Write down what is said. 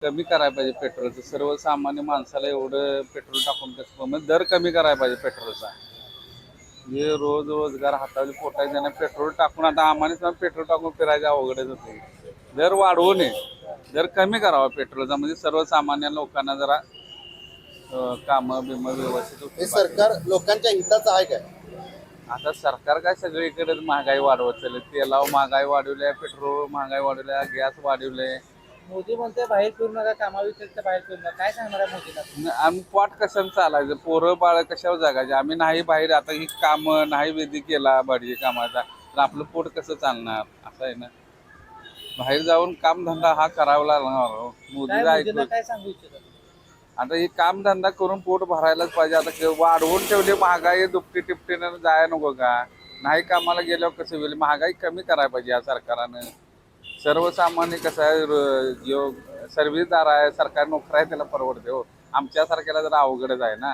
कमी करायला पाहिजे पेट्रोलचं. सर्वसामान्य माणसाला एवढं पेट्रोल टाकून कसं मग दर कमी करायला पाहिजे पेट्रोलचा. हे रोज रोजगार हातावली पोटायचे त्यांना पेट्रोल टाकून आता आम्हाला पेट्रोल टाकून फिरायचं अवघडच होते. दर वाढवू नये, दर कमी करावा पेट्रोलचा म्हणजे सर्वसामान्य लोकांना जरा कामं बिमं व्यवस्थित हे होतील. सरकार लोकांच्या हिताचं आहे काय? आता सरकार काय सगळीकडेच महागाई वाढवत चालले. तेलावर महागाई वाढवल्या, पेट्रोल महागाई वाढवल्या, गॅस वाढवले. मोदी म्हणते बाहेर फिरू नका, कामाव्यतिरिक्त बाहेर फिरू नका. काय सांगणार आहे मोदीला तुम्ही? आम्ही पोट कशानं चालायचं, पोरं बाळ कशावर जगायचे. आम्ही नाही बाहेर आता ही कामं नाही विधी केला बडगी कामाचा तर आपलं पोट कसं चालणार असं आहे ना. बाहेर जाऊन कामधंदा हा करावा लागणार हो. काय मोदीला मोदीला ऐकू काय सांगू इच्छिता तुम्ही? आता ही कामधंदा करून पोट भरायलाच पाहिजे. आता वाढवून ठेवली महागाई दुपटी टिपटीनं जाय नको का. नाही कामाला गेल्यावर कसं होईल. महागाई कमी करायला पाहिजे या सरकारनं. सर्वसामान्य कसं आहे जो सर्व्हिसदार आहे सरकारी नोकर आहे त्याला परवडते हो. आमच्यासारख्याला जरा अवघडच आहे ना.